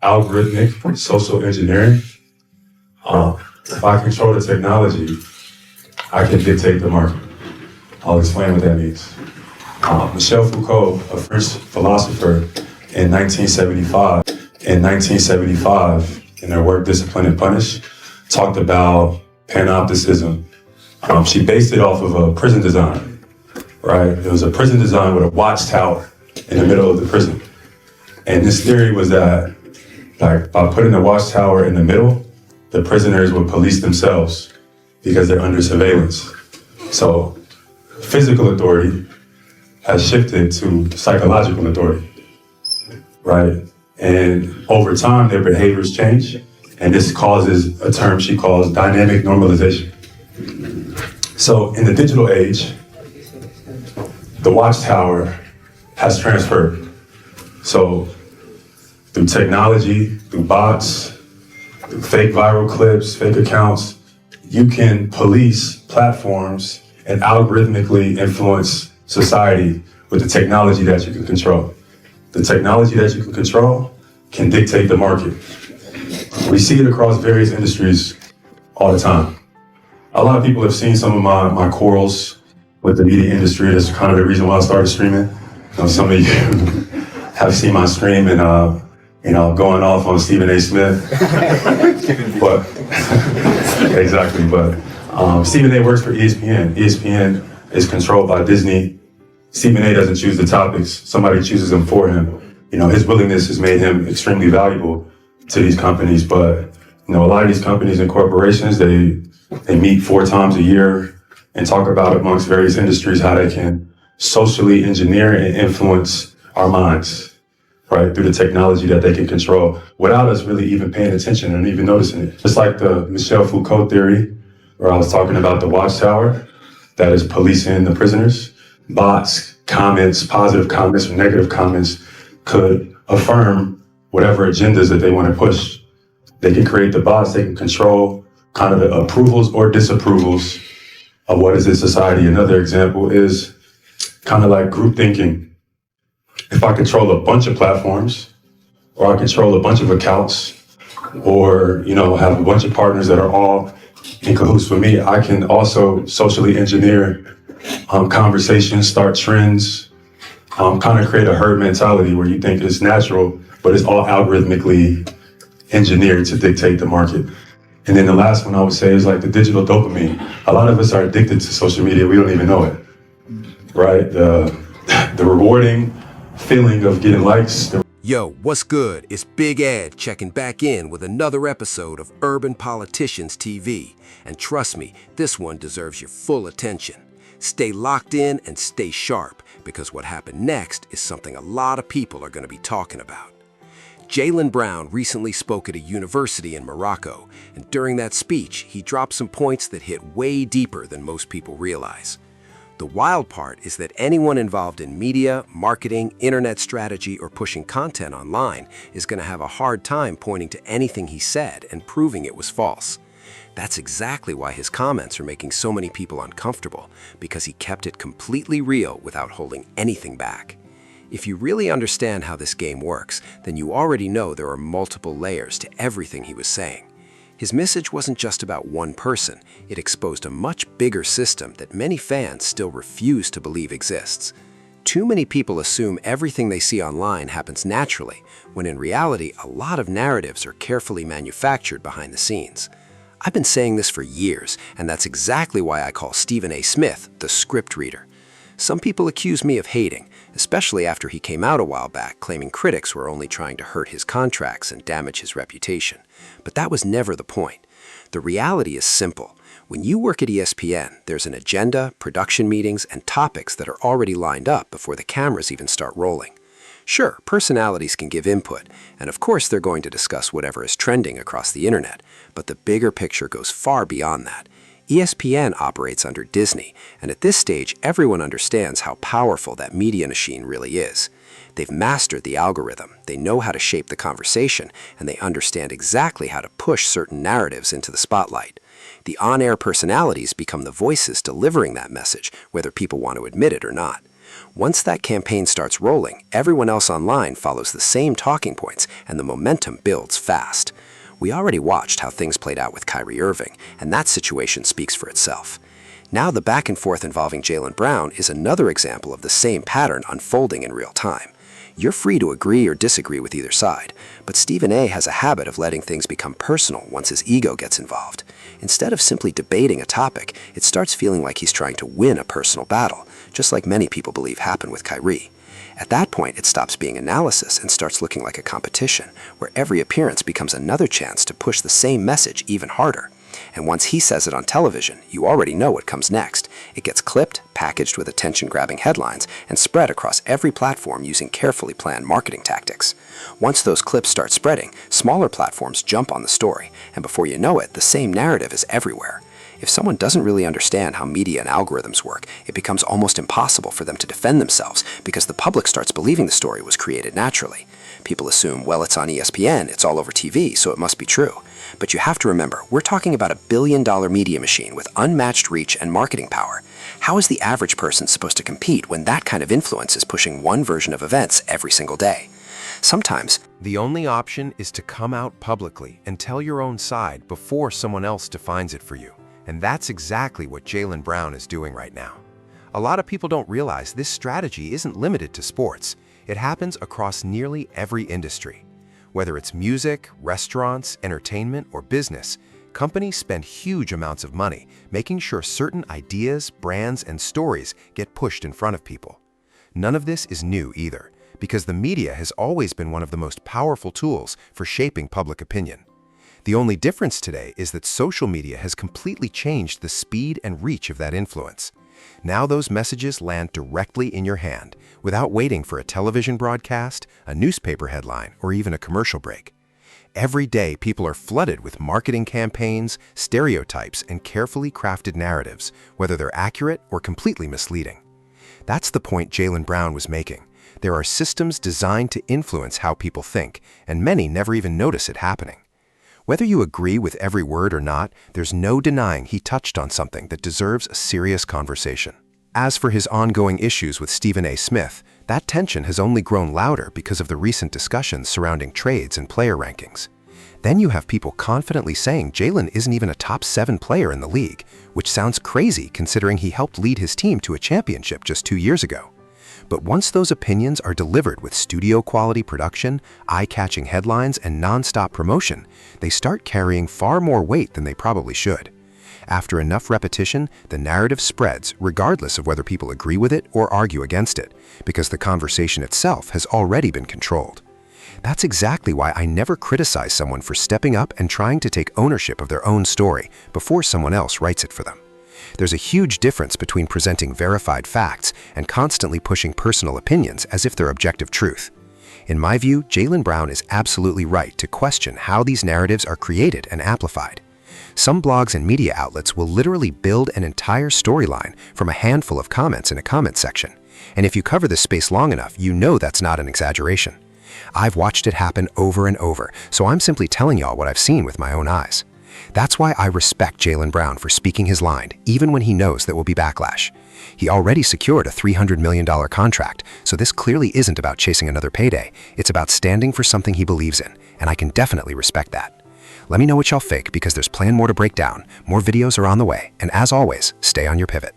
algorithmic social engineering. If I control the technology, I can dictate the market. I'll explain what that means. Michel Foucault, a French philosopher, in 1975, in their work Discipline and Punish, talked about panopticism. She based it off of a prison design, right? It was a prison design with a watchtower in the middle of the prison. And this theory was that, like, by putting the watchtower in the middle, the prisoners would police themselves because they're under surveillance. So physical authority has shifted to psychological authority, right? And over time, their behaviors change, and this causes a term she calls dynamic normalization. So in the digital age, the watchtower has transferred. So through technology, through bots, through fake viral clips, fake accounts, you can police platforms and algorithmically influence society with the technology that you can control. The technology that you can control can dictate the market. We see it across various industries all the time. A lot of people have seen some of my quarrels with the media industry. That's kind of the reason why I started streaming. Some of you have seen my stream and going off on Stephen A. Smith. But exactly, but Stephen A. works for ESPN. ESPN is controlled by Disney. Stephen A. doesn't choose the topics. Somebody chooses them for him. His willingness has made him extremely valuable to these companies. But, a lot of these companies and corporations, they meet 4 times a year and talk about amongst various industries how they can socially engineer and influence our minds, right, through the technology that they can control without us really even paying attention and even noticing it. Just like the Michel Foucault theory, where I was talking about the watchtower that is policing the prisoners, bots, comments, positive comments or negative comments could affirm whatever agendas that they want to push. They can create the bots, they can control kind of the approvals or disapprovals of what is in society. Another example is kind of like group thinking. If I control a bunch of platforms, or I control a bunch of accounts, or, have a bunch of partners that are all in cahoots with me, I can also socially engineer conversations, start trends, kind of create a herd mentality where you think it's natural, but it's all algorithmically engineered to dictate the market. And then the last one I would say is like the digital dopamine. A lot of us are addicted to social media. We don't even know it, right? The rewarding feeling of getting likes. Yo, what's good? It's Big Ed checking back in with another episode of Urban Politicians TV. And trust me, this one deserves your full attention. Stay locked in and stay sharp, because what happened next is something a lot of people are going to be talking about. Jaylen Brown recently spoke at a university in Morocco, and during that speech, he dropped some points that hit way deeper than most people realize. The wild part is that anyone involved in media, marketing, internet strategy, or pushing content online is going to have a hard time pointing to anything he said and proving it was false. That's exactly why his comments are making so many people uncomfortable, because he kept it completely real without holding anything back. If you really understand how this game works, then you already know there are multiple layers to everything he was saying. His message wasn't just about one person. It exposed a much bigger system that many fans still refuse to believe exists. Too many people assume everything they see online happens naturally, when in reality, a lot of narratives are carefully manufactured behind the scenes. I've been saying this for years, and that's exactly why I call Stephen A. Smith the script reader. Some people accuse me of hating, especially after he came out a while back claiming critics were only trying to hurt his contracts and damage his reputation. But that was never the point. The reality is simple. When you work at ESPN, there's an agenda, production meetings, and topics that are already lined up before the cameras even start rolling. Sure, personalities can give input, and of course they're going to discuss whatever is trending across the internet, but the bigger picture goes far beyond that. ESPN operates under Disney, and at this stage, everyone understands how powerful that media machine really is. They've mastered the algorithm, they know how to shape the conversation, and they understand exactly how to push certain narratives into the spotlight. The on-air personalities become the voices delivering that message, whether people want to admit it or not. Once that campaign starts rolling, everyone else online follows the same talking points and the momentum builds fast. We already watched how things played out with Kyrie Irving, and that situation speaks for itself. Now the back and forth involving Jaylen Brown is another example of the same pattern unfolding in real time. You're free to agree or disagree with either side, but Stephen A. has a habit of letting things become personal once his ego gets involved. Instead of simply debating a topic, it starts feeling like he's trying to win a personal battle, just like many people believe happened with Kyrie. At that point, it stops being analysis and starts looking like a competition, where every appearance becomes another chance to push the same message even harder. And once he says it on television, you already know what comes next. It gets clipped, packaged with attention-grabbing headlines, and spread across every platform using carefully planned marketing tactics. Once those clips start spreading, smaller platforms jump on the story, and before you know it, the same narrative is everywhere. If someone doesn't really understand how media and algorithms work, it becomes almost impossible for them to defend themselves because the public starts believing the story was created naturally. People assume, well, it's on ESPN, it's all over TV, so it must be true. But you have to remember, we're talking about $1 billion media machine with unmatched reach and marketing power. How is the average person supposed to compete when that kind of influence is pushing one version of events every single day? Sometimes, the only option is to come out publicly and tell your own side before someone else defines it for you. And that's exactly what Jaylen Brown is doing right now. A lot of people don't realize this strategy isn't limited to sports. It happens across nearly every industry. Whether it's music, restaurants, entertainment, or business, companies spend huge amounts of money making sure certain ideas, brands, and stories get pushed in front of people. None of this is new either, because the media has always been one of the most powerful tools for shaping public opinion. The only difference today is that social media has completely changed the speed and reach of that influence. Now those messages land directly in your hand, without waiting for a television broadcast, a newspaper headline, or even a commercial break. Every day, people are flooded with marketing campaigns, stereotypes, and carefully crafted narratives, whether they're accurate or completely misleading. That's the point Jaylen Brown was making. There are systems designed to influence how people think, and many never even notice it happening. Whether you agree with every word or not, there's no denying he touched on something that deserves a serious conversation. As for his ongoing issues with Stephen A. Smith, that tension has only grown louder because of the recent discussions surrounding trades and player rankings. Then you have people confidently saying Jaylen isn't even a top 7 player in the league, which sounds crazy considering he helped lead his team to a championship just 2 years ago. But once those opinions are delivered with studio-quality production, eye-catching headlines, and non-stop promotion, they start carrying far more weight than they probably should. After enough repetition, the narrative spreads regardless of whether people agree with it or argue against it, because the conversation itself has already been controlled. That's exactly why I never criticize someone for stepping up and trying to take ownership of their own story before someone else writes it for them. There's a huge difference between presenting verified facts and constantly pushing personal opinions as if they're objective truth. In my view, Jaylen Brown is absolutely right to question how these narratives are created and amplified. Some blogs and media outlets will literally build an entire storyline from a handful of comments in a comment section. And if you cover this space long enough, you know that's not an exaggeration. I've watched it happen over and over, so I'm simply telling y'all what I've seen with my own eyes. That's why I respect Jaylen Brown for speaking his line, even when he knows there will be backlash. He already secured a $300 million contract, so this clearly isn't about chasing another payday. It's about standing for something he believes in, and I can definitely respect that. Let me know what y'all think, because there's plenty more to break down. More videos are on the way, and as always, stay on your pivot.